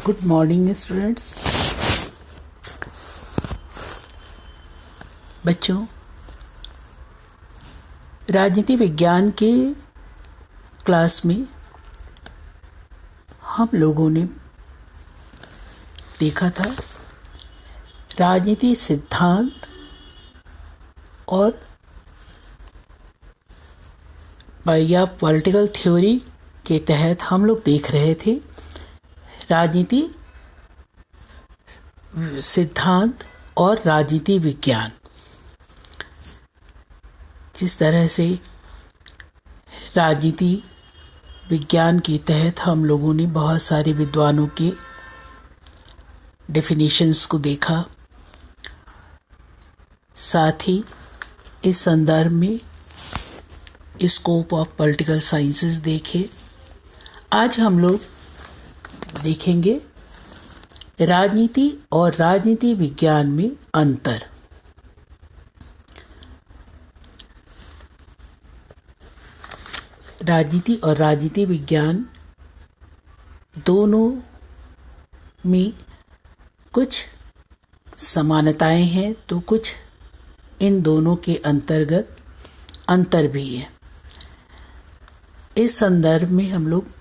Good morning students. बच्चों, राजनीति विज्ञान के क्लास में हम लोगों ने देखा था राजनीति सिद्धांत और या पॉलिटिकल थ्योरी के तहत हम लोग देख रहे थे राजनीति सिद्धांत और राजनीति विज्ञान। जिस तरह से राजनीति विज्ञान के तहत हम लोगों ने बहुत सारे विद्वानों के डेफिनेशंस को देखा, साथ ही इस संदर्भ में स्कोप ऑफ पॉलिटिकल साइंसेस देखे। आज हम लोग देखेंगे राजनीति और राजनीति विज्ञान में अंतर। राजनीति और राजनीति विज्ञान दोनों में कुछ समानताएं हैं तो कुछ इन दोनों के अंतर्गत अंतर भी है। इस संदर्भ में हम लोग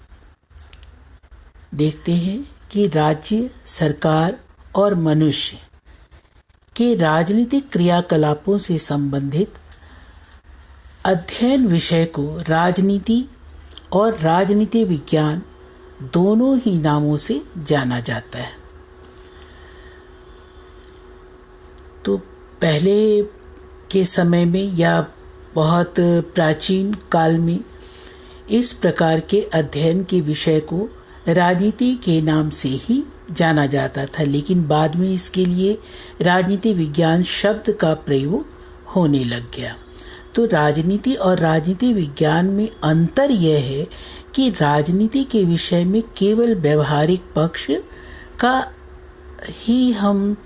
देखते हैं कि राज्य, सरकार और मनुष्य के राजनीतिक क्रियाकलापों से संबंधित अध्ययन विषय को राजनीति और राजनीति विज्ञान दोनों ही नामों से जाना जाता है। तो पहले के समय में या बहुत प्राचीन काल में इस प्रकार के अध्ययन के विषय को राजनीति के नाम से ही जाना जाता था, लेकिन बाद में इसके लिए राजनीति विज्ञान शब्द का प्रयोग होने लग गया। तो राजनीति और राजनीति विज्ञान में अंतर यह है कि राजनीति के विषय में केवल व्यवहारिक पक्ष का ही हम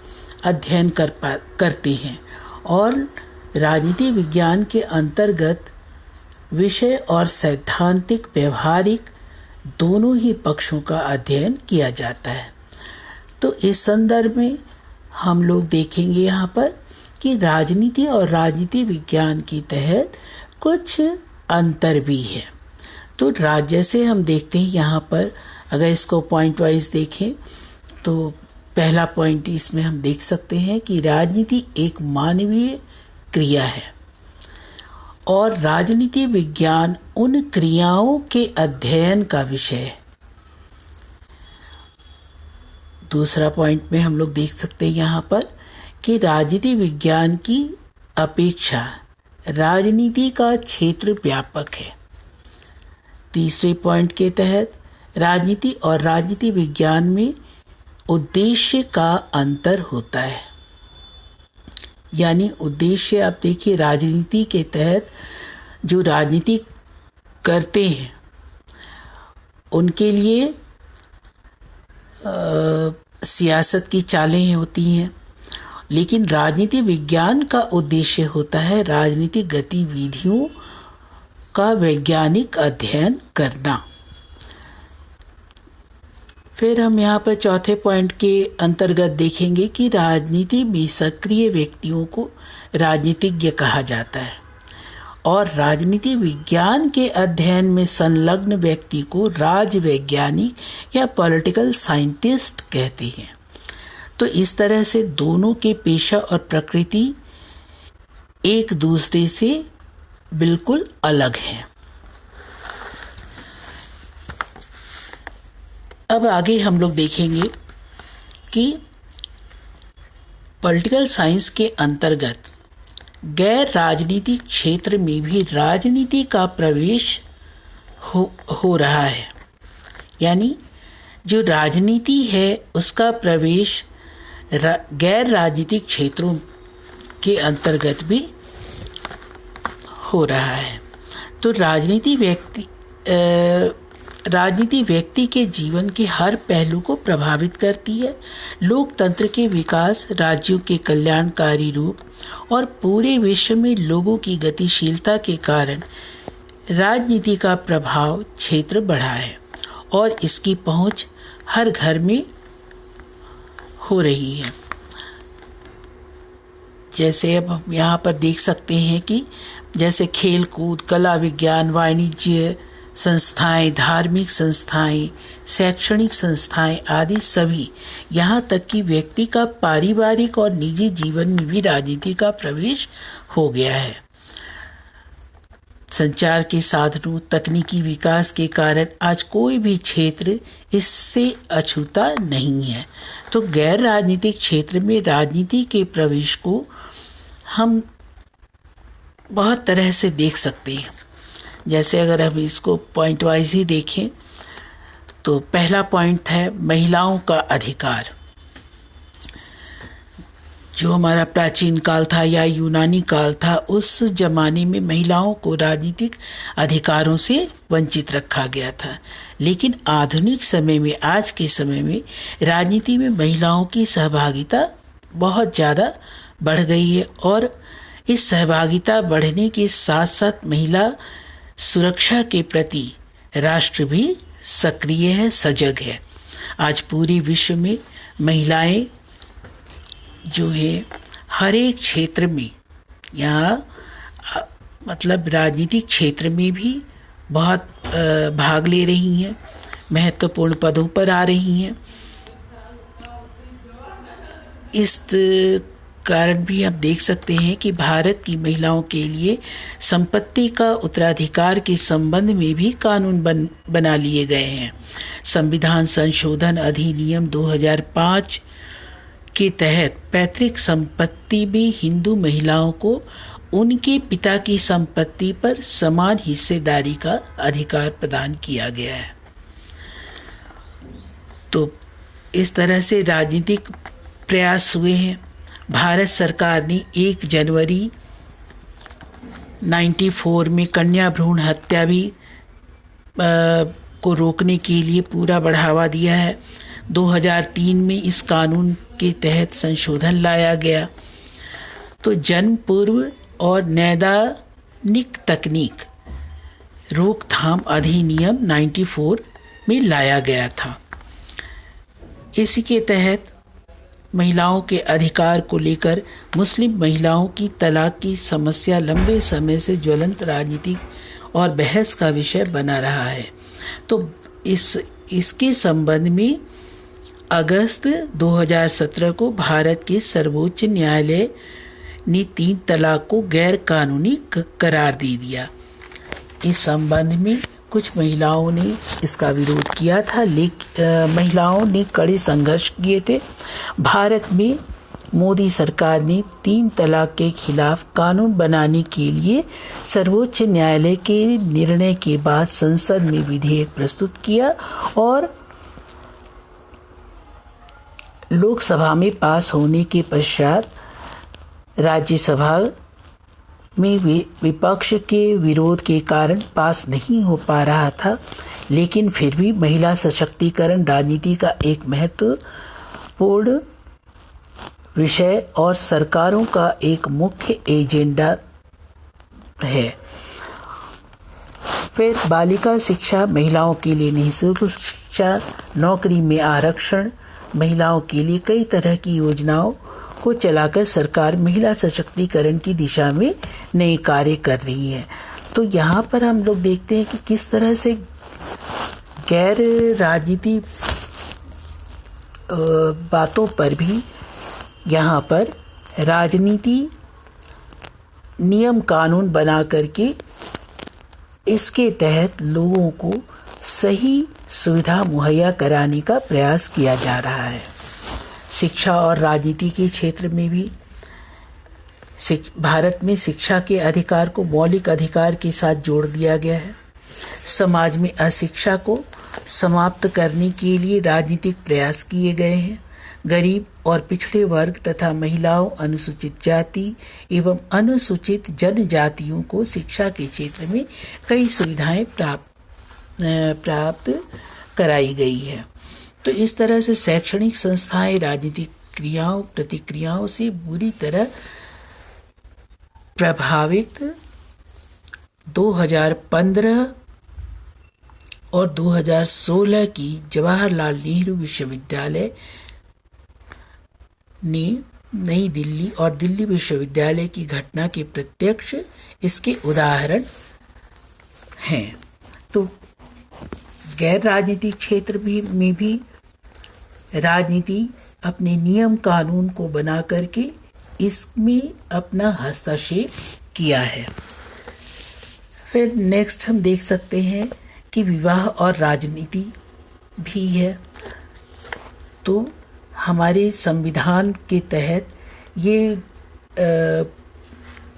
अध्ययन करते हैं और राजनीति विज्ञान के अंतर्गत विषय और सैद्धांतिक व्यवहारिक दोनों ही पक्षों का अध्ययन किया जाता है। तो इस संदर्भ में हम लोग देखेंगे यहाँ पर कि राजनीति और राजनीति विज्ञान के तहत कुछ अंतर भी है। तो जैसे हम देखते हैं यहाँ पर, अगर इसको पॉइंट वाइज देखें तो पहला पॉइंट इसमें हम देख सकते हैं कि राजनीति एक मानवीय क्रिया है और राजनीति विज्ञान उन क्रियाओं के अध्ययन का विषय है। दूसरा पॉइंट में हम लोग देख सकते हैं यहाँ पर कि राजनीति विज्ञान की अपेक्षा राजनीति का क्षेत्र व्यापक है। तीसरे पॉइंट के तहत राजनीति और राजनीति विज्ञान में उद्देश्य का अंतर होता है। यानी उद्देश्य, आप देखिए, राजनीति के तहत जो राजनीति करते हैं उनके लिए सियासत की चालें होती हैं, लेकिन राजनीति विज्ञान का उद्देश्य होता है राजनीतिक गतिविधियों का वैज्ञानिक अध्ययन करना। फिर हम यहाँ पर चौथे पॉइंट के अंतर्गत देखेंगे कि राजनीति में सक्रिय व्यक्तियों को राजनीतिज्ञ कहा जाता है और राजनीति विज्ञान के अध्ययन में संलग्न व्यक्ति को राजवैज्ञानिक या पॉलिटिकल साइंटिस्ट कहते हैं। तो इस तरह से दोनों के पेशा और प्रकृति एक दूसरे से बिल्कुल अलग हैं। अब आगे हम लोग देखेंगे कि पॉलिटिकल साइंस के अंतर्गत गैर राजनीतिक क्षेत्र में भी राजनीति का प्रवेश हो रहा है। यानी जो राजनीति है उसका प्रवेश गैर राजनीतिक क्षेत्रों के अंतर्गत भी हो रहा है। तो राजनीति व्यक्ति के जीवन के हर पहलू को प्रभावित करती है। लोकतंत्र के विकास, राज्यों के कल्याणकारी रूप और पूरे विश्व में लोगों की गतिशीलता के कारण राजनीति का प्रभाव क्षेत्र बढ़ा है और इसकी पहुंच हर घर में हो रही है। जैसे अब हम यहाँ पर देख सकते हैं कि जैसे खेल कूद, कला, विज्ञान, वाणिज्य संस्थाएं, धार्मिक संस्थाएं, शैक्षणिक संस्थाएं आदि सभी, यहाँ तक कि व्यक्ति का पारिवारिक और निजी जीवन में भी राजनीति का प्रवेश हो गया है। संचार के साधनों, तकनीकी विकास के कारण आज कोई भी क्षेत्र इससे अछूता नहीं है। तो गैर राजनीतिक क्षेत्र में राजनीति के प्रवेश को हम बहुत तरह से देख सकते हैं। जैसे अगर हम इसको पॉइंट वाइज ही देखें तो पहला पॉइंट है महिलाओं का अधिकार। जो हमारा प्राचीन काल था या यूनानी काल था, उस जमाने में महिलाओं को राजनीतिक अधिकारों से वंचित रखा गया था। लेकिन आधुनिक समय में, आज के समय में राजनीति में महिलाओं की सहभागिता बहुत ज़्यादा बढ़ गई है और इस सहभागिता बढ़ने के साथ साथ महिला सुरक्षा के प्रति राष्ट्र भी सक्रिय है, सजग है। आज पूरे विश्व में महिलाएं जो है हर एक क्षेत्र में, यहाँ मतलब राजनीतिक क्षेत्र में भी बहुत भाग ले रही हैं, महत्वपूर्ण पदों पर आ रही हैं। इस कारण भी हम देख सकते हैं कि भारत की महिलाओं के लिए संपत्ति का उत्तराधिकार के संबंध में भी कानून बना लिए गए हैं। संविधान संशोधन अधिनियम 2005 के तहत पैतृक संपत्ति में हिंदू महिलाओं को उनके पिता की संपत्ति पर समान हिस्सेदारी का अधिकार प्रदान किया गया है। तो इस तरह से राजनीतिक प्रयास हुए हैं। भारत सरकार ने 1 जनवरी 94 में कन्या भ्रूण हत्या भी को रोकने के लिए पूरा बढ़ावा दिया है। 2003 में इस कानून के तहत संशोधन लाया गया। तो जन्म पूर्व और नैदानिक तकनीक रोकथाम अधिनियम 94 में लाया गया था। इसी के तहत महिलाओं के अधिकार को लेकर मुस्लिम महिलाओं की तलाक की समस्या लंबे समय से ज्वलंत राजनीतिक और बहस का विषय बना रहा है। तो इसके संबंध में अगस्त 2017 को भारत के सर्वोच्च न्यायालय ने 3 तलाक को गैर कानूनी करार दे दिया। इस संबंध में कुछ महिलाओं ने इसका विरोध किया था, लेकिन महिलाओं ने कड़े संघर्ष किए थे। भारत में मोदी सरकार ने 3 तलाक के खिलाफ कानून बनाने के लिए सर्वोच्च न्यायालय के निर्णय के बाद संसद में विधेयक प्रस्तुत किया और लोकसभा में पास होने के पश्चात राज्यसभा में विपक्ष के विरोध के कारण पास नहीं हो पा रहा था। लेकिन फिर भी महिला सशक्तिकरण राजनीति का एक महत्वपूर्ण विषय और सरकारों का एक मुख्य एजेंडा है। फिर बालिका शिक्षा, महिलाओं के लिए निःशुल्क शिक्षा, नौकरी में आरक्षण, महिलाओं के लिए कई तरह की योजनाओं को चलाकर सरकार महिला सशक्तिकरण की दिशा में नए कार्य कर रही है। तो यहाँ पर हम लोग देखते हैं कि किस तरह से गैर राजनीति बातों पर भी यहाँ पर राजनीति नियम कानून बना करके इसके तहत लोगों को सही सुविधा मुहैया कराने का प्रयास किया जा रहा है। शिक्षा और राजनीति के क्षेत्र में भी भारत में शिक्षा के अधिकार को मौलिक अधिकार के साथ जोड़ दिया गया है। समाज में अशिक्षा को समाप्त करने के लिए राजनीतिक प्रयास किए गए हैं। गरीब और पिछड़े वर्ग तथा महिलाओं, अनुसूचित जाति एवं अनुसूचित जनजातियों को शिक्षा के क्षेत्र में कई सुविधाएं प्राप्त कराई गई है। तो इस तरह से शैक्षणिक संस्थाएं राजनीतिक क्रियाओं प्रतिक्रियाओं से बुरी तरह प्रभावित 2015 और 2016 की जवाहरलाल नेहरू विश्वविद्यालय ने नई दिल्ली और दिल्ली विश्वविद्यालय की घटना के प्रत्यक्ष इसके उदाहरण हैं। तो गैर राजनीतिक क्षेत्र में भी राजनीति अपने नियम कानून को बना करके इसमें अपना हस्तक्षेप किया है। फिर नेक्स्ट हम देख सकते हैं कि विवाह और राजनीति भी है। तो हमारे संविधान के तहत ये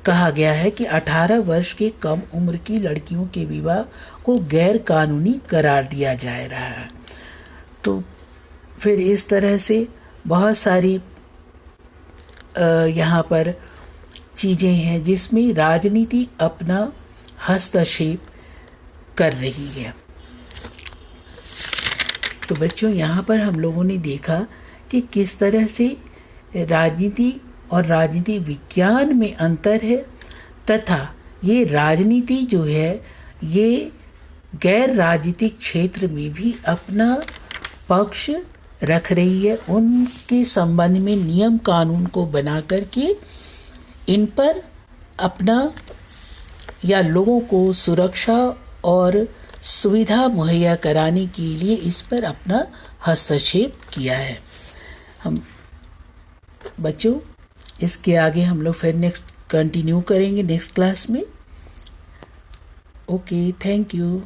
कहा गया है कि 18 वर्ष के कम उम्र की लड़कियों के विवाह को गैर कानूनी करार दिया जा रहा है। तो फिर इस तरह से बहुत सारी यहाँ पर चीज़ें हैं जिसमें राजनीति अपना हस्तक्षेप कर रही है। तो बच्चों, यहाँ पर हम लोगों ने देखा कि किस तरह से राजनीति और राजनीति विज्ञान में अंतर है, तथा ये राजनीति जो है ये गैर राजनीतिक क्षेत्र में भी अपना पक्ष रख रही है। उनके संबंध में नियम कानून को बना करके इन पर अपना या लोगों को सुरक्षा और सुविधा मुहैया कराने के लिए इस पर अपना हस्तक्षेप किया है। हम बच्चों, इसके आगे हम लोग फिर नेक्स्ट कंटिन्यू करेंगे नेक्स्ट क्लास में। Okay, thank you.